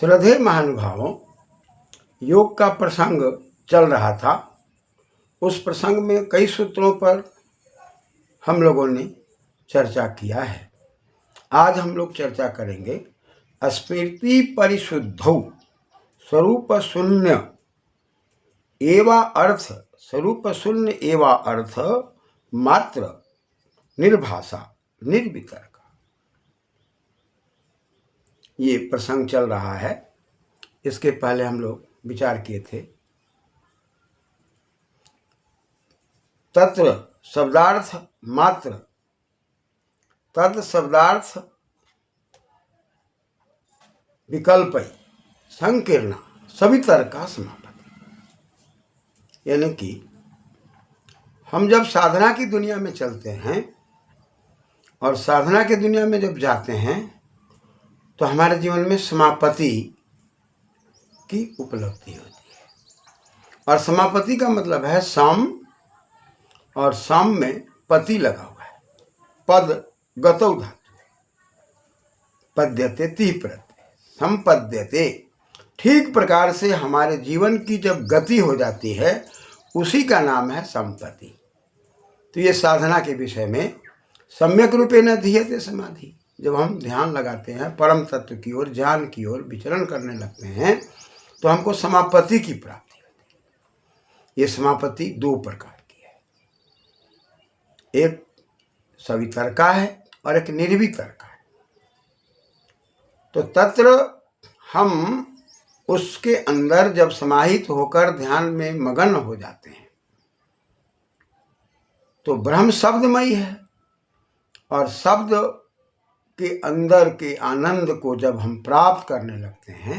श्रद्धेय महानुभावों, योग का प्रसंग चल रहा था। उस प्रसंग में कई सूत्रों पर हम लोगों ने चर्चा किया है। आज हम लोग चर्चा करेंगे स्मृति परिशुद्धौ स्वरूप शून्य एवा अर्थ, स्वरूप शून्य एवा अर्थ मात्र निर्भाषा निर्वितर्क। ये प्रसंग चल रहा है। इसके पहले हम लोग विचार किए थे तत्र शब्दार्थ मात्र, तद शब्दार्थ विकल्प संकीर्ण सवितर्का समापति। यानी कि हम जब साधना की दुनिया में चलते हैं और साधना की दुनिया में जब जाते हैं तो हमारे जीवन में समापति की उपलब्धि होती है। और समापति का मतलब है सम, और सम में पति लगा हुआ है। पद गतौ धातु, पद्यते ति प्रत्यय, संपद्यते। ठीक प्रकार से हमारे जीवन की जब गति हो जाती है उसी का नाम है संपत्ति। तो ये साधना के विषय में सम्यक रूपेण धीयते समाधि। जब हम ध्यान लगाते हैं, परम तत्व की ओर, ज्ञान की ओर विचरण करने लगते हैं तो हमको समापत्ति की प्राप्ति होती है। ये समापत्ति दो प्रकार की है, एक सवितर्का है और एक निर्वितर्का है। तो तत्र हम उसके अंदर जब समाहित होकर ध्यान में मगन हो जाते हैं तो ब्रह्म शब्दमयी है, और शब्द के अंदर के आनंद को जब हम प्राप्त करने लगते हैं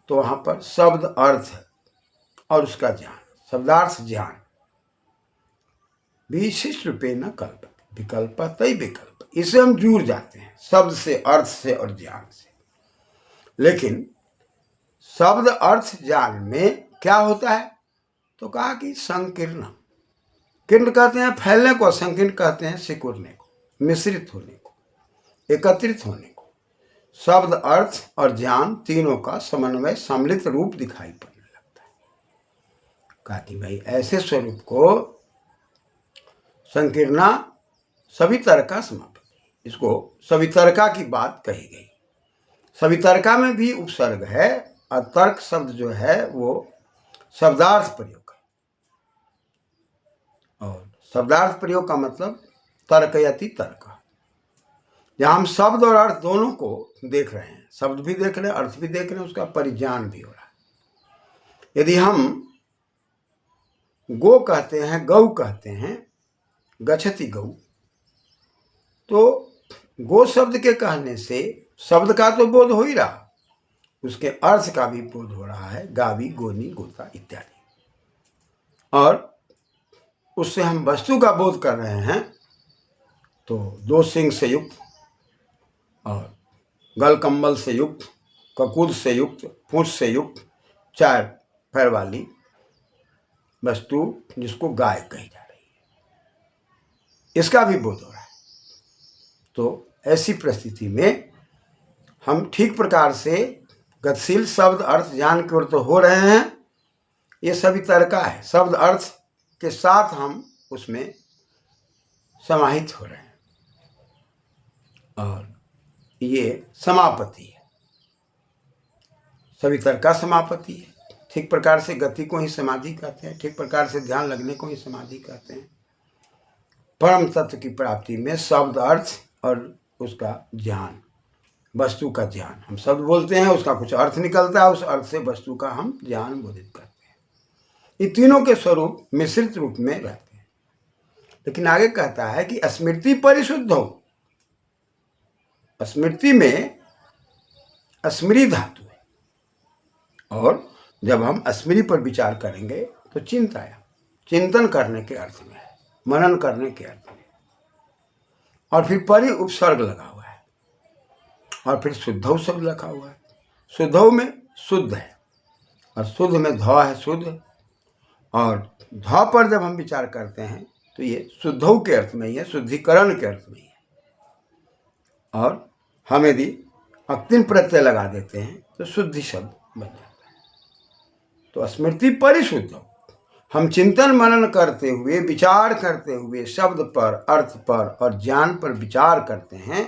तो वहाँ पर शब्द अर्थ और उसका ज्ञान, शब्दार्थ ज्ञान विशिष्ट रूपे न कल्पते विकल्पतै विकल्प। इसे हम जुड़ जाते हैं शब्द से, अर्थ से और ज्ञान से। लेकिन शब्द अर्थ ज्ञान में क्या होता है? तो कहा कि संकीर्ण, किर्ण कहते हैं फैलने को, संकीर्ण कहते हैं सिकुड़ने को, मिश्रित होने को, एकत्रित होने को। शब्द अर्थ और ज्ञान तीनों का समन्वय सम्मिलित रूप दिखाई पड़ने लगता है। कहा कि भाई ऐसे स्वरूप को संकीर्णा सवितर्का समापति, इसको सवितर्का की बात कही गई। सवितर्का में भी उपसर्ग है और तर्क शब्द जो है वो शब्दार्थ प्रयोग है। और शब्दार्थ प्रयोग का मतलब तर्कयति तर्क। जहाँ हम शब्द और अर्थ दोनों को देख रहे हैं, शब्द भी देख रहे हैं, अर्थ भी देख रहे हैं, उसका परिज्ञान भी हो रहा है। यदि हम गो कहते हैं, गौ कहते हैं, गच्छति गौ, तो गो शब्द के कहने से शब्द का तो बोध हो ही रहा, उसके अर्थ का भी बोध हो रहा है, गावी, गोनी, गोता इत्यादि। और उससे हम वस्तु का बोध कर रहे हैं। तो दो सिंह से युक्त और गल कम्बल से युक्त, ककूद से युक्त, पूंछ से युक्त, चार पैर वाली वस्तु जिसको गाय कही जा रही है, इसका भी बोध हो रहा है। तो ऐसी परिस्थिति में हम ठीक प्रकार से गतिशील शब्द अर्थ ज्ञान की ओर तो हो रहे हैं। ये सभी तर्का है, शब्द अर्थ के साथ हम उसमें समाहित हो रहे हैं, और ये समापति है, सभी तर्का समापति है। ठीक प्रकार से गति को ही समाधि कहते हैं, ठीक प्रकार से ध्यान लगने को ही समाधि कहते हैं। परम तत्व की प्राप्ति में शब्द अर्थ और उसका ज्ञान, वस्तु का ज्ञान, हम शब्द बोलते हैं, उसका कुछ अर्थ निकलता है, उस अर्थ से वस्तु का हम ज्ञान बोधित करते हैं। ये तीनों के स्वरूप मिश्रित रूप में रहते हैं। लेकिन आगे कहता है कि स्मृति परिशुद्ध हो। स्मृति में स्मृति धातु है, और जब हम स्मृति पर विचार करेंगे तो चिंताया, चिंतन करने के अर्थ में है, मनन करने के अर्थ में। और फिर परि उपसर्ग लगा हुआ है, और फिर शुद्धौ शब्द लगा हुआ है। शुद्धौ में शुद्ध है, और शुद्ध में ध है शुद्ध, और ध पर जब हम विचार करते हैं तो ये शुद्धौ के अर्थ में ही है, शुद्धिकरण के अर्थ में ही है। और हम यदि अक्तिन प्रत्यय लगा देते हैं तो शुद्धि शब्द बन जाता है। तो स्मृति परिशुद्ध, हम चिंतन मनन करते हुए, विचार करते हुए शब्द पर, अर्थ पर और ज्ञान पर विचार करते हैं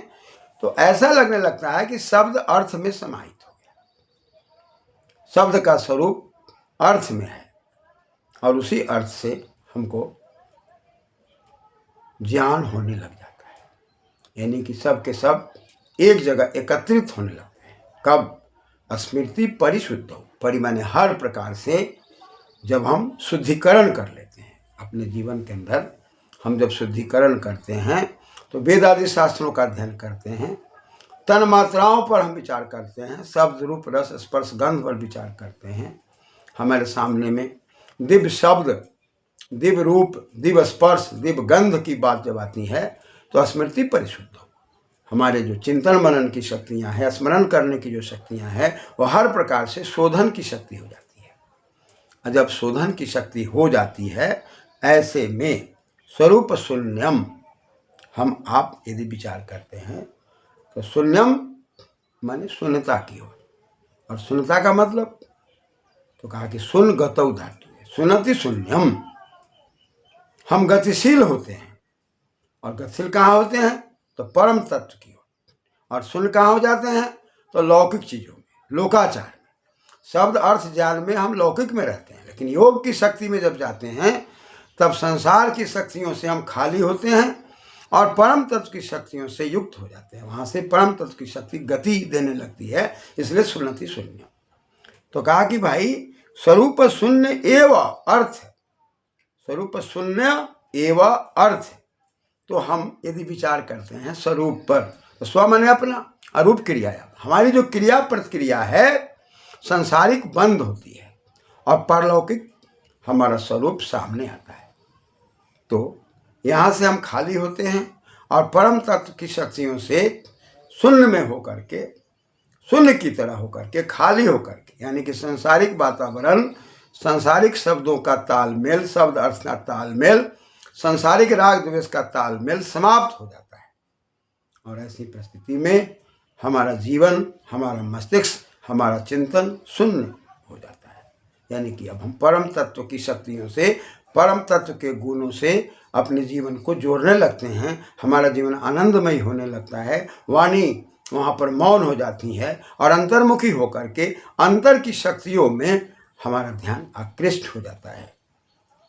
तो ऐसा लगने लगता है कि शब्द अर्थ में समाहित हो गया। शब्द का स्वरूप अर्थ में है और उसी अर्थ से हमको ज्ञान होने लग जाता है, यानी कि सब के सब एक जगह एकत्रित होने लगते हैं। कब? स्मृति परिशुद्ध हो, परि माने हर प्रकार से जब हम शुद्धिकरण कर लेते हैं अपने जीवन के अंदर, हम जब शुद्धिकरण करते हैं तो वेद आदि शास्त्रों का अध्ययन करते हैं, तन मात्राओं पर हम विचार करते हैं, शब्द रूप रस स्पर्श गंध पर विचार करते हैं, हमारे सामने में दिव्य शब्द, दिव्य रूप, दिव्य स्पर्श, दिव्य गंध की बात जब आती है तो स्मृति परिशुद्ध हो। हमारे जो चिंतन मनन की शक्तियाँ हैं, स्मरण करने की जो शक्तियाँ हैं, वह हर प्रकार से शोधन की शक्ति हो जाती है। और जब शोधन की शक्ति हो जाती है, ऐसे में स्वरूप शून्यम हम आप यदि विचार करते हैं तो शून्यम माने शून्यता की ओर, और शून्यता का मतलब तो कहा कि शून्य गतौ धातु है, शून्यति शून्यम। हम गतिशील होते हैं और गतिशील कहाँ होते हैं? तो परम तत्व की ओर। और शून्य कहाँ हो जाते हैं? तो लौकिक चीजों में, लोकाचार में, शब्द अर्थ ज्ञान में हम लौकिक में रहते हैं। लेकिन योग की शक्ति में जब जाते हैं तब संसार की शक्तियों से हम खाली होते हैं और परम तत्व की शक्तियों से युक्त हो जाते हैं। वहां से परम तत्व की शक्ति गति देने लगती है, इसलिए शून्यति शून्य। तो कहा कि भाई स्वरूप शून्य एव अर्थ, स्वरूप शून्य एव अर्थ। तो हम यदि विचार करते हैं स्वरूप पर, तो स्व माने अपना, अरूप क्रिया, हमारी जो क्रिया प्रतिक्रिया है संसारिक बंद होती है और पारलौकिक हमारा स्वरूप सामने आता है। तो यहाँ से हम खाली होते हैं और परम तत्व की शक्तियों से शून्य में होकर के, शून्य की तरह होकर के, खाली होकर के, यानी कि सांसारिक वातावरण, सांसारिक शब्दों का तालमेल, शब्द अर्थ का तालमेल, सांसारिक राग द्वेष का तालमेल समाप्त हो जाता है। और ऐसी परिस्थिति में हमारा जीवन, हमारा मस्तिष्क, हमारा चिंतन शून्य हो जाता है। यानी कि अब हम परम तत्व की शक्तियों से, परम तत्व के गुणों से अपने जीवन को जोड़ने लगते हैं। हमारा जीवन आनंदमय होने लगता है, वाणी वहाँ पर मौन हो जाती है और अंतर्मुखी होकर के अंतर की शक्तियों में हमारा ध्यान आकृष्ट हो जाता है।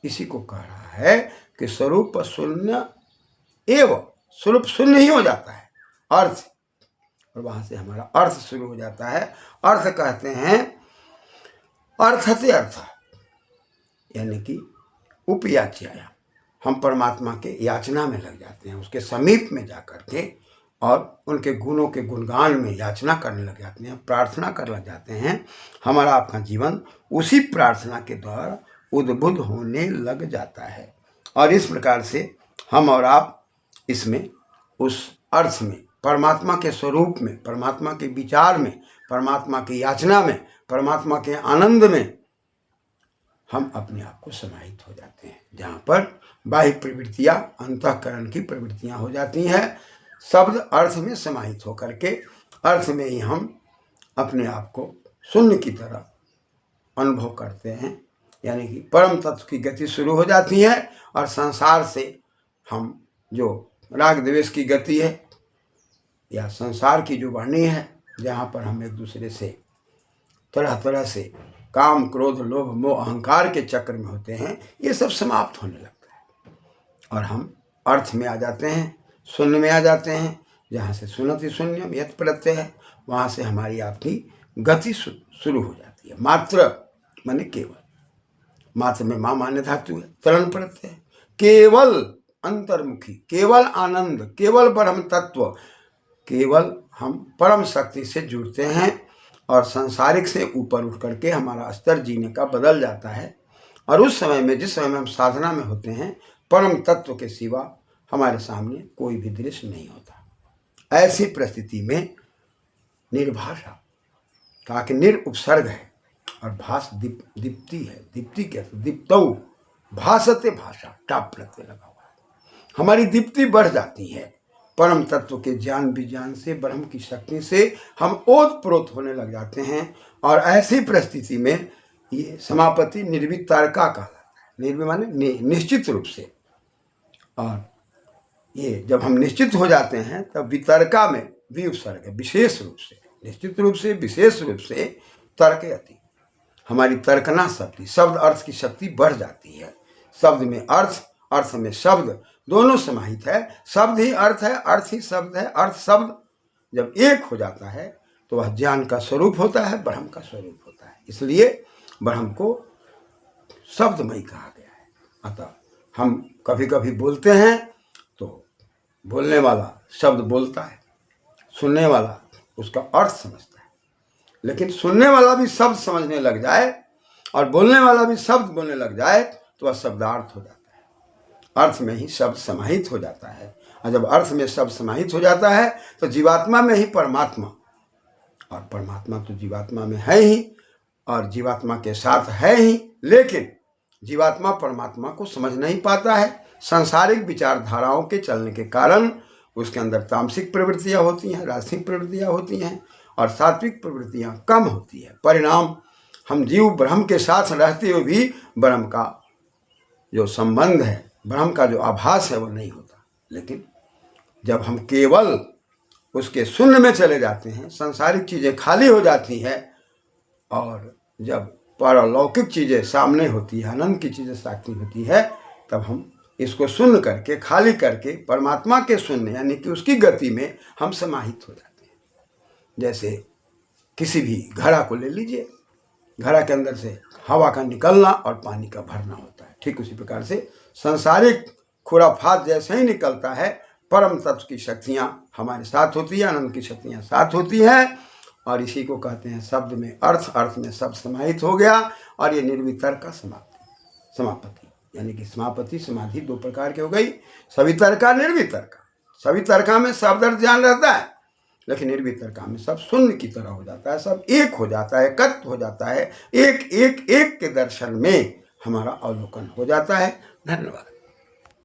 इसी को कह रहा है कि स्वरूप शून्य एव, स्वरूप शून्य ही हो जाता है अर्थ, और वहाँ से हमारा अर्थ शुरू हो जाता है। अर्थ कहते हैं अर्थते अर्थ, यानी कि उपयाच्याया, हम परमात्मा के याचना में लग जाते हैं, उसके समीप में जाकर के और उनके गुणों के गुणगान में याचना करने लग जाते हैं, प्रार्थना कर लग जाते हैं। हमारा आपका जीवन उसी प्रार्थना के द्वारा उद्बुद्ध होने लग जाता है। और इस प्रकार से हम और आप इसमें, उस अर्थ में, परमात्मा के स्वरूप में, परमात्मा के विचार में, परमात्मा की याचना में, परमात्मा के आनंद में हम अपने आप को समाहित हो जाते हैं। जहाँ पर बाह्य प्रवृत्तियाँ, अंतःकरण की प्रवृत्तियाँ हो जाती हैं, शब्द अर्थ में समाहित होकर के अर्थ में ही हम अपने आप को शून्य की तरह अनुभव करते हैं। यानी कि परम तत्व की गति शुरू हो जाती है और संसार से हम जो राग द्वेष की गति है या संसार की जो वाणी है, जहाँ पर हम एक दूसरे से तरह तरह से काम, क्रोध, लोभ, मोह, अहंकार के चक्र में होते हैं, ये सब समाप्त होने लगता है और हम अर्थ में आ जाते हैं, शून्य में आ जाते हैं। जहाँ से शून्यति शून्यम यत् प्रत्यय है, वहाँ से हमारी आपकी गति शुरू हो जाती है। मात्र माने केवल, मात्र में माँ मान्य धातु है, तरण प्रत्यय, केवल अंतर्मुखी, केवल आनंद, केवल ब्रह्म तत्व, केवल हम परम शक्ति से जुड़ते हैं और सांसारिक से ऊपर उठ करके हमारा स्तर जीने का बदल जाता है। और उस समय में, जिस समय में हम साधना में होते हैं, परम तत्व के सिवा हमारे सामने कोई भी दृश्य नहीं होता। ऐसी परिस्थिति में निर्भाषा, कहा कि निर उपसर्ग है और भास दीप्ति है। दीप्ति क्या? दीप्तौ भासते, भाषा टाप प्रत्यय लगा हुआ है। हमारी दीप्ति बढ़ जाती है, परम तत्व के ज्ञान विज्ञान से, ब्रह्म की शक्ति से हम ओतप्रोत होने लग जाते हैं। और ऐसी परिस्थिति में ये समापत्ति निर्वितर्का कहलाता है। निर्वि माने निश्चित रूप से। और ये जब हम निश्चित हो जाते हैं तब वितर्का में विउपसर्ग है, विशेष रूप से, निश्चित रूप से, विशेष रूप से तर्कयति, हमारी तर्कना शक्ति, शब्द अर्थ की शक्ति बढ़ जाती है। शब्द में अर्थ, अर्थ में शब्द, दोनों समाहित है। शब्द ही अर्थ है, अर्थ ही शब्द है। अर्थ शब्द जब एक हो जाता है तो वह ज्ञान का स्वरूप होता है, ब्रह्म का स्वरूप होता है। इसलिए ब्रह्म को शब्दमय कहा गया है। अतः हम कभी कभी बोलते हैं तो बोलने वाला शब्द बोलता है, सुनने वाला उसका अर्थ समझता है। लेकिन सुनने वाला भी शब्द समझने लग जाए और बोलने वाला भी शब्द बोलने लग जाए तो वह शब्दार्थ हो जाता है। अर्थ में ही शब्द समाहित हो जाता है। और जब अर्थ में शब्द समाहित हो जाता है तो जीवात्मा में ही परमात्मा, और परमात्मा तो जीवात्मा में है ही और जीवात्मा के साथ है ही। लेकिन जीवात्मा परमात्मा को समझ नहीं पाता है। सांसारिक विचारधाराओं के चलने के कारण उसके अंदर तामसिक प्रवृत्तियां होती हैं, राजसिक प्रवृत्तियां होती हैं और सात्विक प्रवृत्तियां कम होती है। परिणाम हम जीव ब्रह्म के साथ रहते हुए भी ब्रह्म का जो संबंध है, ब्रह्म का जो आभास है वो नहीं होता। लेकिन जब हम केवल उसके शून्य में चले जाते हैं, सांसारिक चीज़ें खाली हो जाती हैं और जब पारलौकिक चीज़ें सामने होती है, आनंद की चीज़ें साक्षी होती है, तब हम इसको शून्य करके, खाली करके परमात्मा के शून्य यानी कि उसकी गति में हम समाहित हो जाते हैं। जैसे किसी भी घड़ा को ले लीजिए, घड़ा के अंदर से हवा का निकलना और पानी का भरना होता है। ठीक उसी प्रकार से सांसारिक खुराफात जैसे ही निकलता है, परम तत्व की शक्तियाँ हमारे साथ होती हैं, आनंद की शक्तियाँ साथ होती हैं। और इसी को कहते हैं शब्द में अर्थ, अर्थ में शब्द समाहित हो गया। और ये निर्वितर्क का समापत्ति यानी कि समापत्ति समाधि दो प्रकार की हो गई, सवितर्का निर्वितर्का। सवितर्का में शब्द अर्थ ज्ञान रहता है, लेकिन निर्वितर्का में सब शून्य की तरह हो जाता है, सब एक हो जाता है, एकत्व हो जाता है। एक एक एक के दर्शन में हमारा अवलोकन हो जाता है। धन्यवाद।